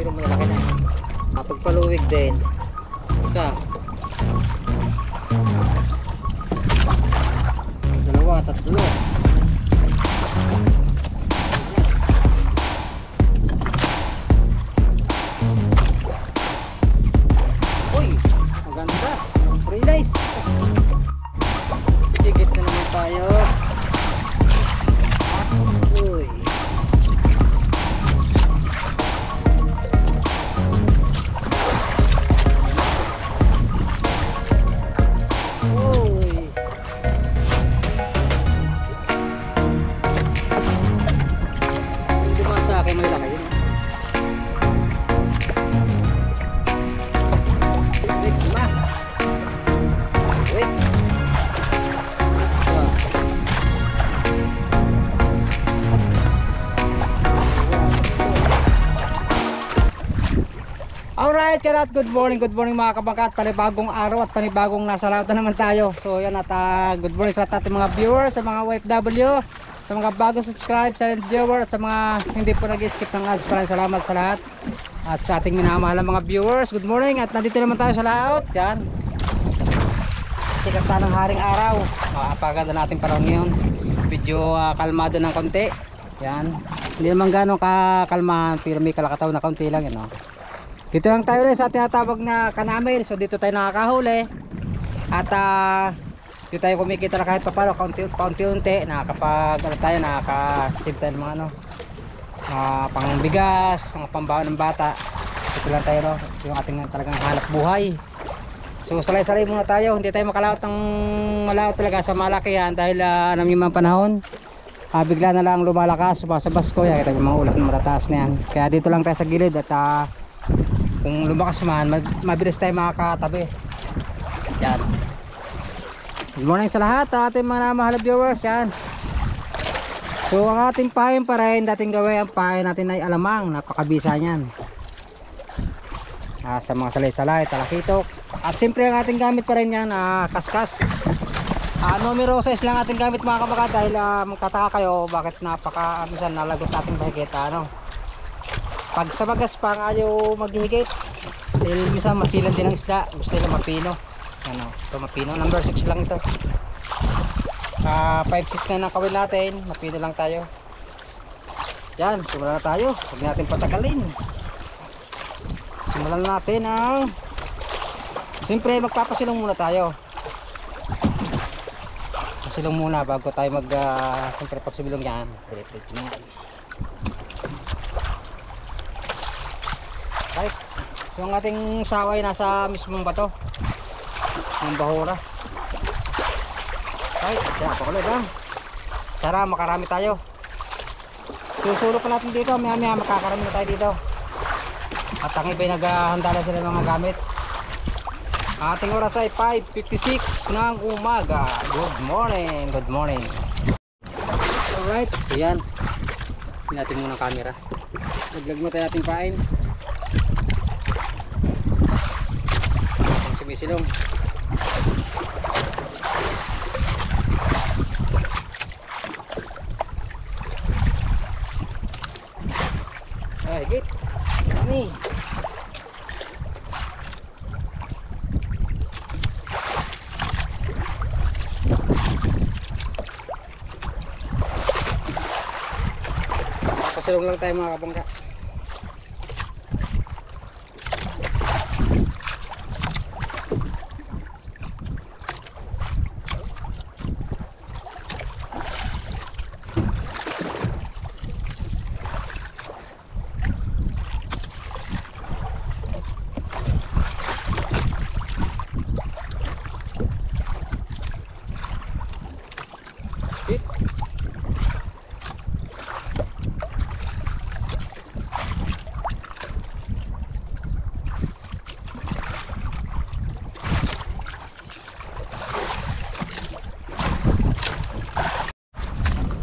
ito malaki na. Pagpaluwig din. Isa. Dalawa, tatlo. Uy, maganda. Realize. Higit na naman tayo. Uy. Alright, karat, good morning mga kabangkat. Panibagong araw at panibagong nasa laut na naman tayo. So yan at good morning sa ating mga viewers, sa mga OFW, sa mga bagong subscribe, silent viewer, at sa mga hindi po nag-skip ng ads. Maraming salamat sa lahat. At sa ating minamahal mga viewers, good morning. At nandito naman tayo sa laut. Yan, sikat na ng haring araw. Napakaganda nating panahon ngayon. Medyo kalmado ng konti. Yan, hindi naman gano'ng kakalmahan, pero may kalakataw na konti lang, you know. Dito lang tayo rin sa tinatawag na kanamil. So dito tayo nakakahuli. At dito tayo kumikita na kahit papalo kaunti-unti. Nakakapag ano tayo, nakakasave tayo ng mga ano, pangbigas, mga pambaon ng bata. Dito lang tayo, no? Yung ating talagang hanap buhay. So salay-salay muna tayo. Hindi tayo makalawat ng malawat talaga sa malakihan. Dahil alam niyo mga panahon, bigla na lang lumalakas, sumasabas ko. Kaya kita yung mga ulap na matataas na yan. Kaya dito lang tayo sa gilid. At kung lumakas man, mabilis tayo makakatabi. Yan. Good morning sa lahat, ating mga mahal viewers. Yan. So ang ating pain pa rin, dating gawin ang pain natin ay alamang. Napakabisa niyan. Sa mga salay-salay, talakitok. At siyempre ang ating gamit pa rin yan, kaskas. Numero 6 lang ating gamit mga kabaka. Dahil magtataka kayo bakit minsan nalagot nating bahigit. Pag sa bagas pang ayaw maghihigit, dahil minsan masilan din ang isda, gusto nila mapino. Ano, ito mapino, number 6 lang ito. 5-6 na ng kawil natin, mapino lang tayo. Yan, simulan na tayo, huwag natin patagalin. Simulan natin ang siyempre magpapasilong muna tayo. Pasilong muna bago tayo siyempre pagsibilong yan, dilit-dilit na yan. Right. So ang ating saway nasa mismong bato ng bahura. Right, yan, pakuloy lang. Sana makarami tayo. Susulok pa natin dito, maya makakarami na tayo dito. At ang iba'y naghahanda na sila mga gamit. Ating oras ay 5:56 ng umaga. Good morning, good morning. Alright, so yan. Hindi natin muna camera. Naglag mo tayo natin pain. Sumisilong. Ay, git. Kami. Pasilong lang tayo mga kabangka.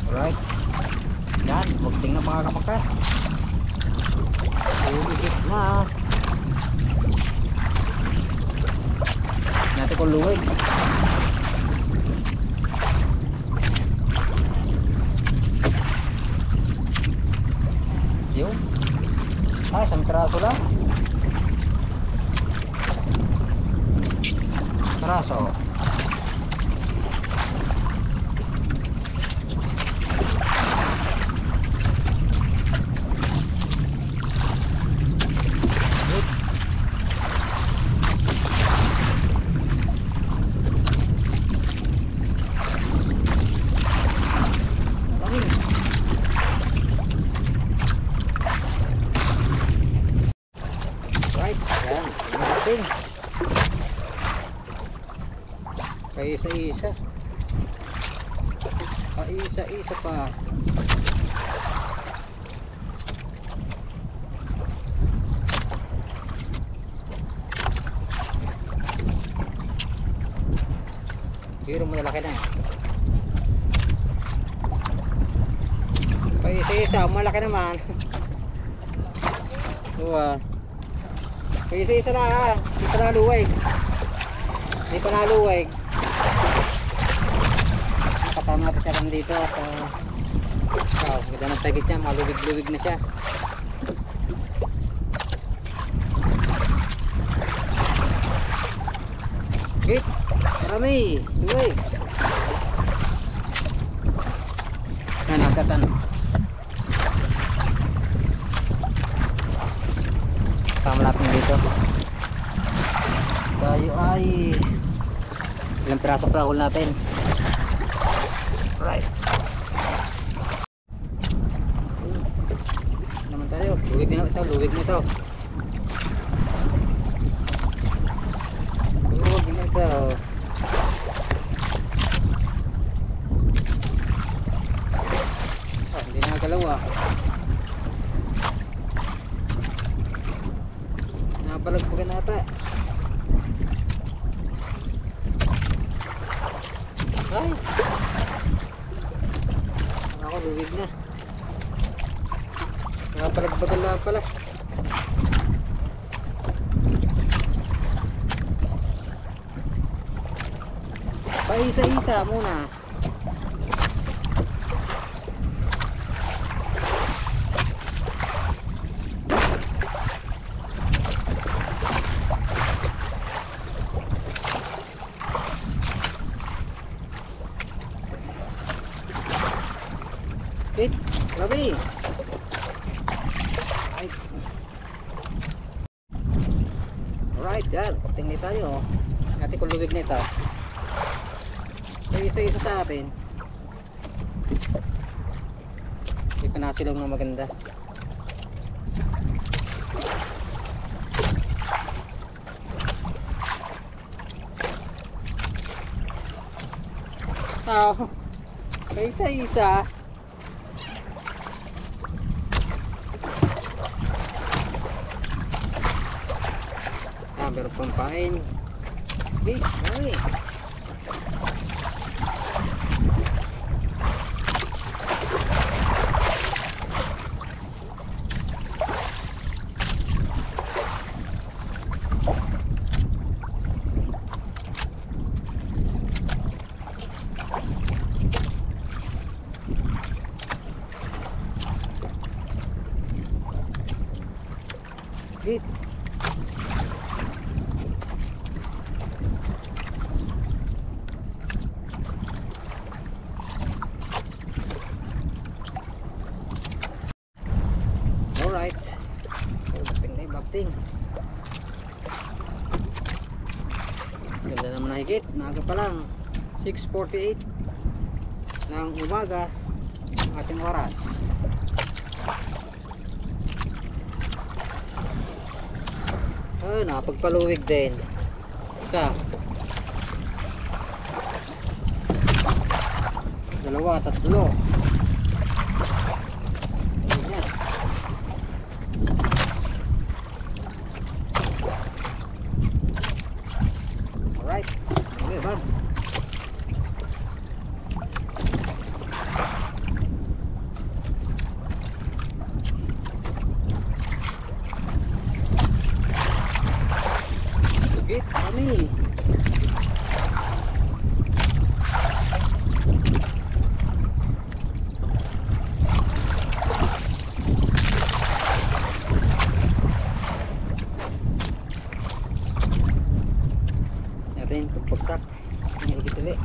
Alright. Yan, bugting na mga kapaka. Umigit na. Natin kung luwig. Yun. Ay, isang piraso lang. Piraso. Right, yan. Natin. Paisa-isa. Paisa-isa pa. Biro mo malaki na. Paisa-isa, malaki naman. Diba? Paisa-isa na. Hindi pa naluwag. Hindi pa naluwag. Kasama natin siya lang dito at ganda ng tagit niya, maluwig-luwig na siya. Okay, marami, luwig. Nasatan. Kasama natin dito. Tayo ay ilang piraso pa huli natin. Right. Naman tayo, luwig na ito, luwig na ito. Luwig na ito. Ah, hindi na nagalaw ah. Nabalagpagan na ata. Ay! Ako, luwig na. Nakapalagbagan na pala. Paisa-isa muna. Wait, grabe. Alright, yan. Tingnan tayo. Natin kung luwig nito. So, isa-isa sa atin. Hindi pa nasilong na maganda. Oh, isa-isa. Pero pampain. Big, ay. Big. Alright, so bagting na yung bagting. Ganda naman na higit, maaga pa lang 6:48 ng umaga ang ating oras. Nakapagpaluwig din isa, dalawa, tatlo. Alright, okay, bye. Okay, kami. natin pagpagsak. Hinigit ulit.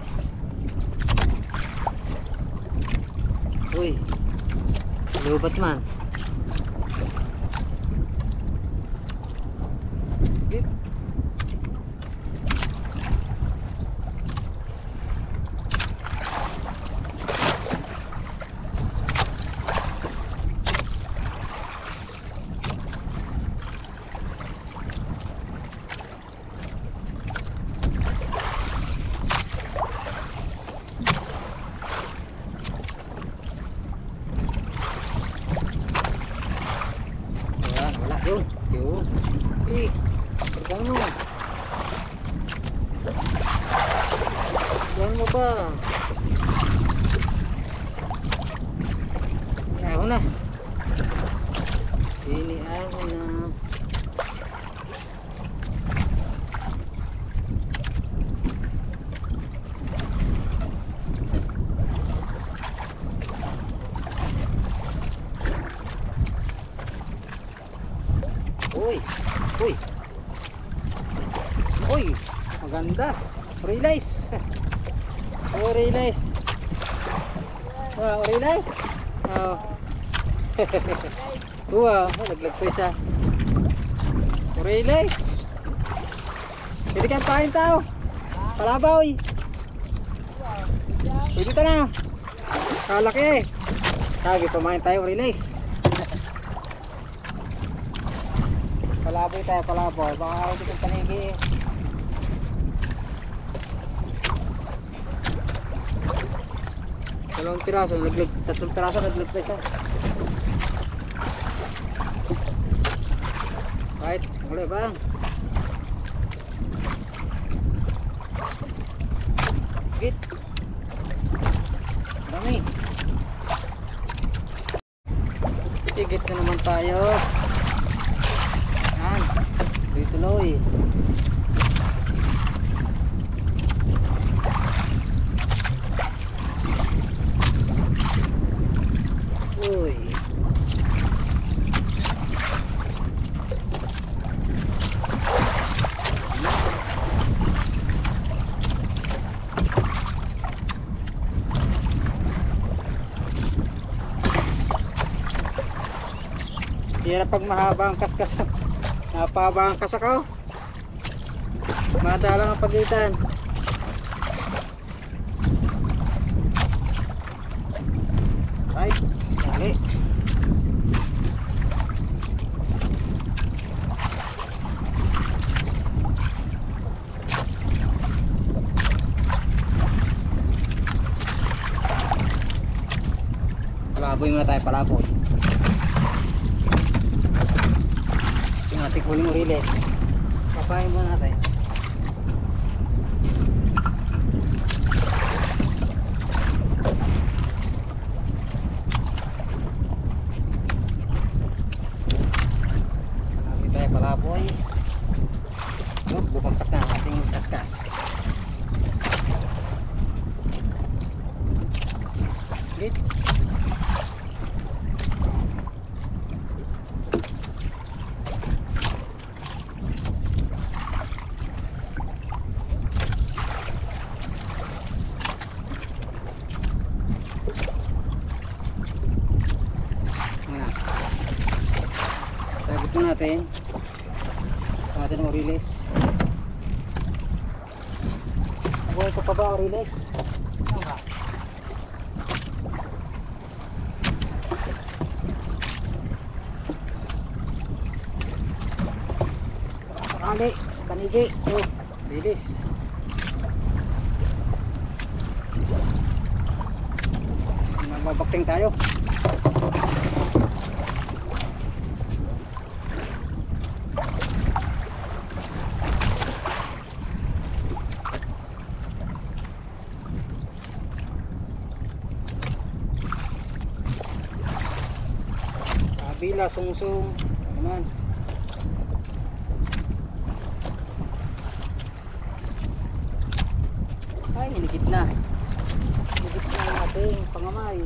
Uy, lubat man. Higit. Yun, yun. Pergang mo. Pergang mo ba? Ako na. Ini ako na. Uy, uy, uy, maganda. Relax. Oh, relax. Wow, relax. Oh. Wow, laglag pa isa. Relax. Pwede kang pain tao. Palabaw. Pwede ta na. Kalaki. Kagi, pamain tayo. Relax. Palaboy tayo, palaboy. Baka ako dito panigi. Dalawang piraso, naglag, tatlong piraso, naglag pa isa. Right, muli ba? Git. Dami. Tigit na naman tayo. Tuloy. Uy. Hirap pag mahaba ang kaskas. Napahaba ang kasakaw. Madalang ang pagitan. Right, dali. Palaboy muna tayo, palaboy. Yung ating huling riles. Papahin muna natin. Palaboy. Bumagsak na ang ating kaskas. Git. Sagot mo natin. Natin ang relays. Buhay ko pa ba ang relays? Ano ba? Sakali, panigi. Oh, relays. Mababakting tayo. Bila sungsung naman. Ay, hinigit na. Hinigit na ang ating pangamay.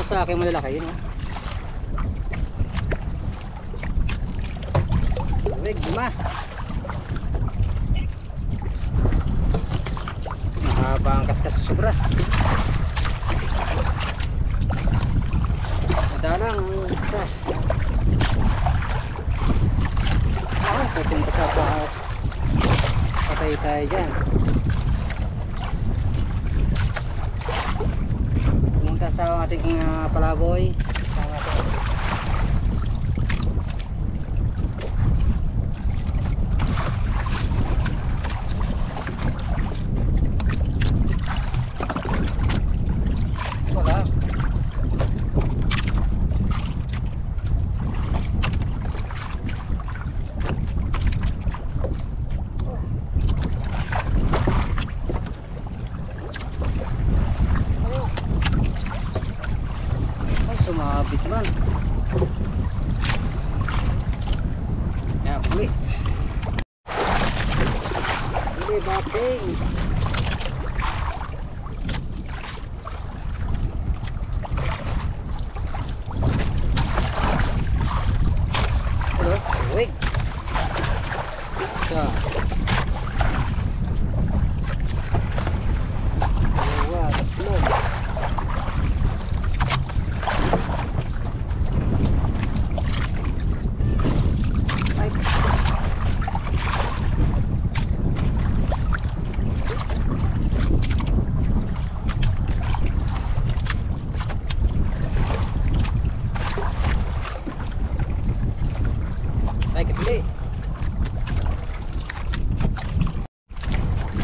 sa akin malalaki yun. Wig, lima. Mahaba ang kaskas sobra. Madalang ang isa. Pupunta sa patay tayo dyan. Pumunta sa ating palaboy. Sumabit man. Ya, buli. Buli bating. Hello, wig. So.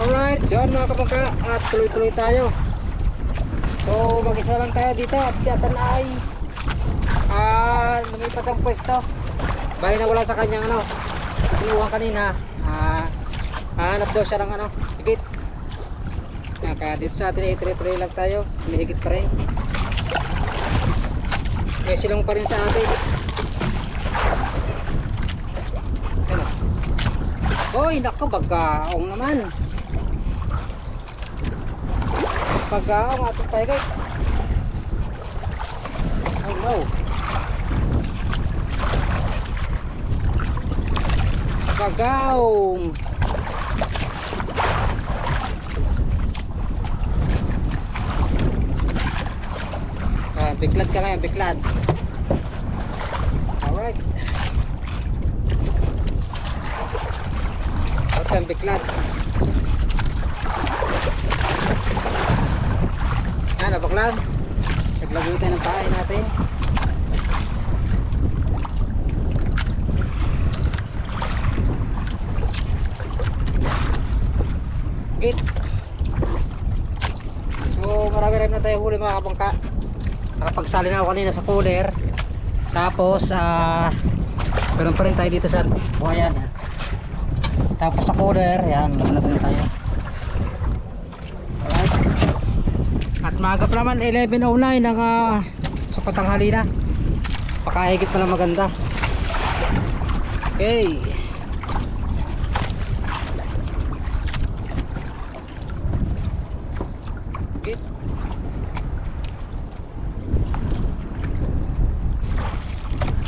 Alright, dyan mga kabangka, at tuloy-tuloy tayo. So mag-isa lang tayo dito at si Atan ay lumipat ang pwesto. Bali na wala sa kanyang sinuwang kanina. Hanap daw siya ng higit. Kaya dito sa atin ay tuloy-tuloy lang tayo. May higit pa rin. May silong pa rin sa atin. Hoy, naku, bagaong naman. Bagaong ating tayo guys. Oh no. Bagaong. Biklad ka ngayon, biklad. Alright. Ang biklad. Baklan. Naglagoy tayo ng pahay natin. Git. So marami rin na tayo huli mga kabangka. Nakapagsali na ako kanina sa cooler. Tapos meron pa rin tayo dito sa buhayan. Tapos sa cooler, yan, maganda tayo. Alright. At maaga pa naman, 11:09 ang sa patanghali na. Pakahigit pa lang maganda. Okay. Okay.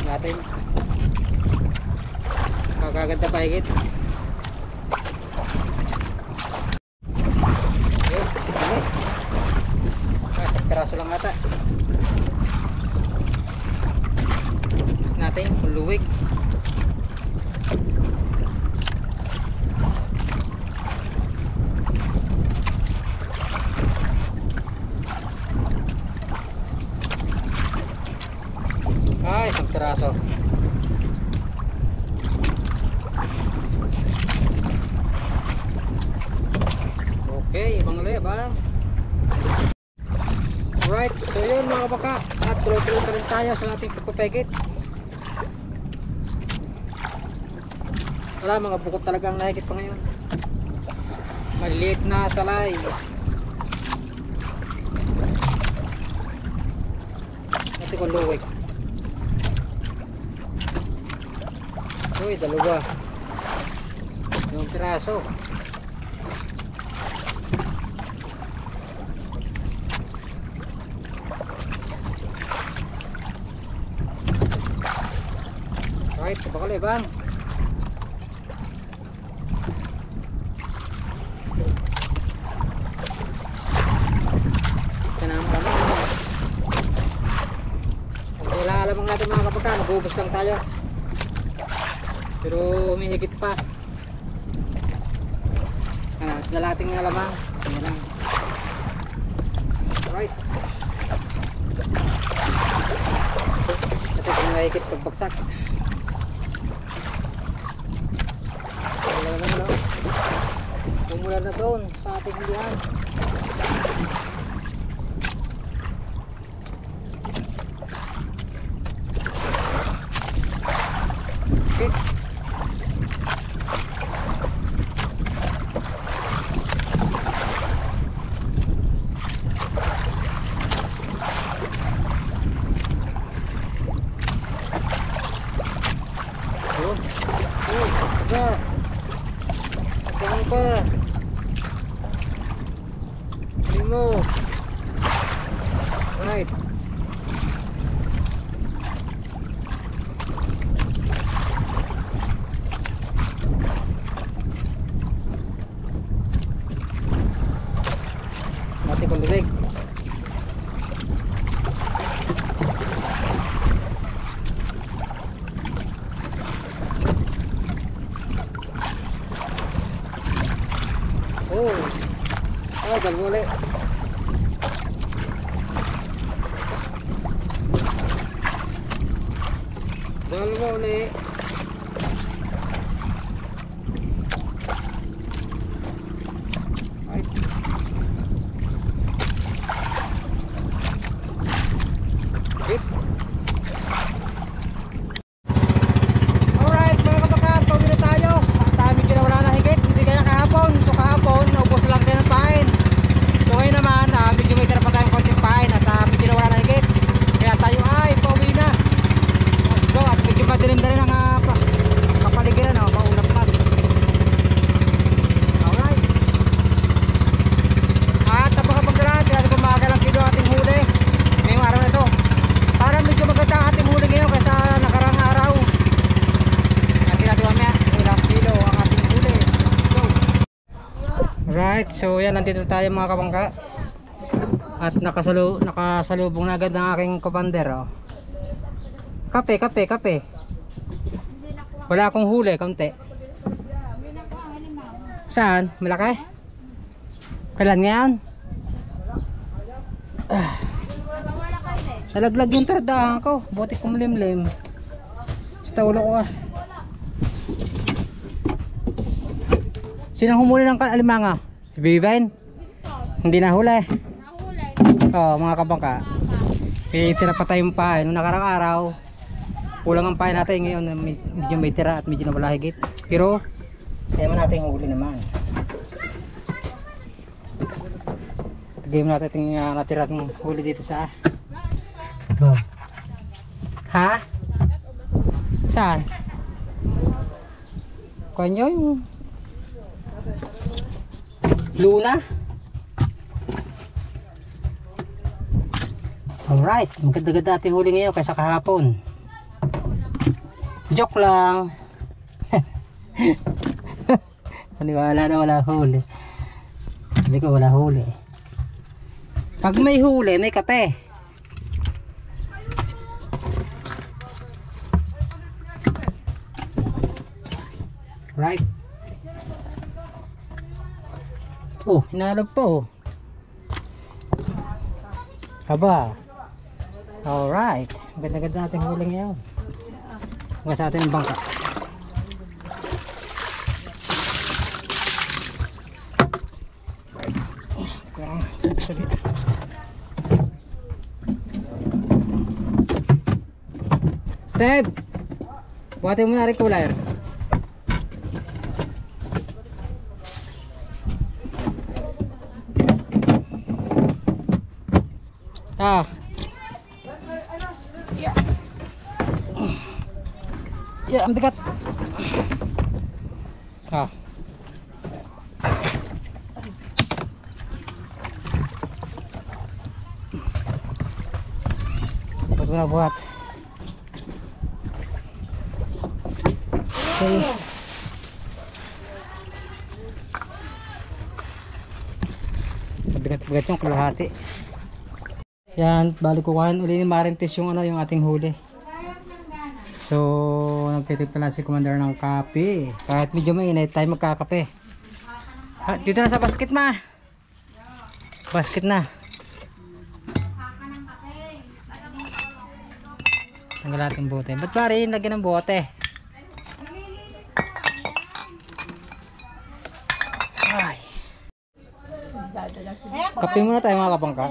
Natin. Kakaganda pa higit. Piraso lang ata natin kung luwig. Isang piraso. Okay, ibang leba. Alright, so yun mga kabaka, at tuloy-tuloy na rin tayo sa ating pagpapegit. Wala, mga bukot talagang nahigit pa ngayon. Maliliit na salay. Ito ko luwig. Uy, dalawa. Yung piraso. Right, bakal bang. Kailangan alamang natin mga kapagka, nag-ubos lang tayo. Pero humihigit pa. Dalating nga lamang. Ayan lang. Right. Ito kung nahigit pagbagsak. Wala naman no. Umulan na doon sa ating hindihan. Okay. Right. Mati kong bibig. Oh. Oh, galbo ulit. Galbo ulit. Alright mga kapakat, pauwi na tayo. Ang dami kinawala na higit. Hindi kaya kahapon. So kahapon, naubos lang tayo ng pain. So ngayon naman, medyo may tira pa tayong konting pain. At medyo kinawala na higit. Kaya tayo ay pauwi na. Let's go. At medyo madilim na rin ang kapaligiran. Maulap na. Alright. At napakapagdaran. Kaya kung makakalang kilo ating huli ngayong araw na ito. Para medyo maganda ang ating huli ngayon kaysa nakarang araw. Natin natin mamaya ilang kilo ang ating huli. Let's go. Right, so yan, nandito tayo mga kabangka. At nakasalubong na agad ng aking commander. Oh. Kape, kape, kape. Wala akong huli, kaunti. Saan? Malaki? Kailan nga yan? Nalaglag yung tardahan ko. Buti kumulimlim. Sa ulo ko ah. Sinang humuli ng alimanga? Si Baby? Hindi nahuli. Oo, mga kabangka. Tira pa tayong pahay. Noong nakarang araw, kulang ang pahay natin. Ngayon medyo may tira at medyo nawala higit. Pero tema natin huli naman. Game natin yung natira ng huli dito sa ito. Ha? Saan? Kanyo yung Luna. Alright, maganda-ganda ating huli ngayon kaysa kahapon. Joke lang. Paniwala na wala huli. Sabi ko wala huli. Pag may huli, may kape. Right. Oh, hinalog pa oh. Haba. Alright. Ganda-ganda natin huli ngayon. Huwag sa atin ang bangka. Steve! Buhatin mo na rin kulay. Ah. Ya, ang bigat. Ah. Ito na buhat. Okay. Mabigat-bigat yung kalahati. Yan, balik kukuhain uli ni Marintes yung yung ating huli. So, nagtitip pala si Commander ng kape. Kahit medyo mainit tayo magkakape. Dito na sa basket ma. Basket na. Tanggal natin bote. Ba't ba rin lagyan ng bote? Ay. Kape muna tayo mga kapangka.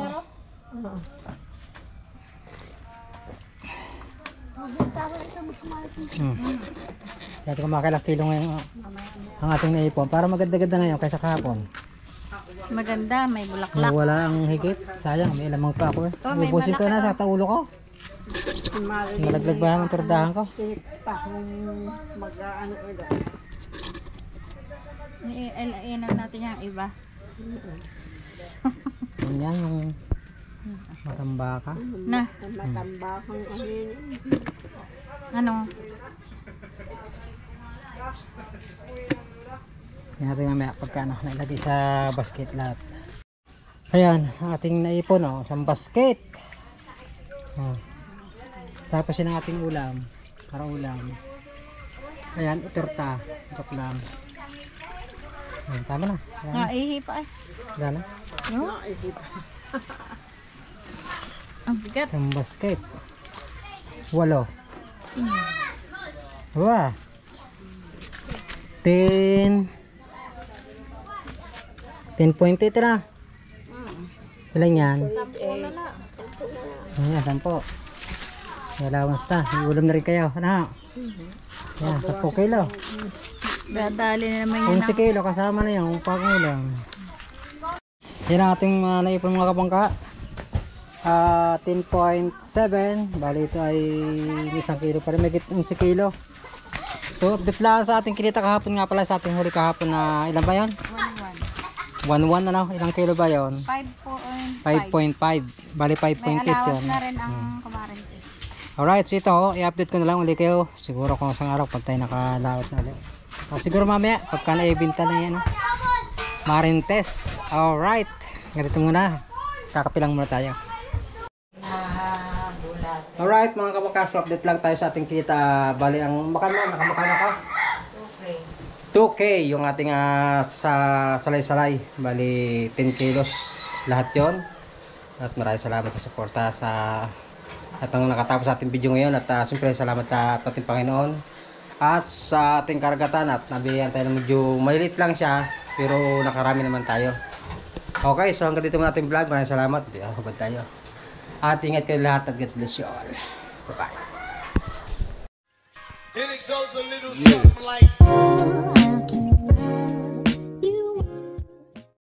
Dati kumakailang kilo ngayon ang ating naipon para maganda-ganda ngayon kaysa kahapon. Maganda, may bulaklak. Wala ang higit. Sayang, may lamang pa ako eh. Ubusin ko na sa taulo ko. Nalaglag ba ang tordahan ko? Iinan natin yung iba. Yan yung matambaka. Na. Ano? Yan natin mamaya pagka nailagay sa basket lahat. Ayan, ating naipon isang basket. Tapos yun ang ating ulam. Para ulam. Ayan, utorta. Joke lang. Ayan, tama na. Naihi pa eh. Wala na. Naihi pa. Ang bigat. Isang basket. 8. Wah. 10.8 na. Ilan yan? 10 na na. Ayan, 10. May allowance na. May ulam na rin kayo. Ano? Ayan, 10 kilo. Dadali na naman yun. 11 kilo kasama na yung pangulam. Yan ang ating naipon mga kapangka. 10.7. Bali ito ay 1 kilo pa rin. May 11 kilo. So update lang sa ating kinita kahapon nga pala sa ating huli kahapon na ilan ba yun? 1.1 ano? Ilang kilo ba yun? 5.5. Bali 5.8 May yun. allowance na rin ang kumarente. Alright, so ito i-update ko na lang ulit kayo. Siguro kung isang araw pag tayo nakalaot na ulit. Siguro mamaya pagka naibinta na yan Marintes. Alright, ganito muna. Kakapilang muna tayo. Alright mga kabakas, update lang tayo sa ating kita. Bali ang nakamakano ka? 2K yung ating sa salay-salay. Bali 10 kilos lahat yon. At maraming salamat sa suporta sa atong nakatapos sa ating video ngayon. At siyempre salamat sa ating Panginoon at sa ating karagatan. At nabihan tayo na medyo maliit lang siya pero nakarami naman tayo. Okay, so hanggang dito muna ating vlog. Maraming salamat. Habad tayo. At ingat kayo lahat at God bless you all. Bye-bye.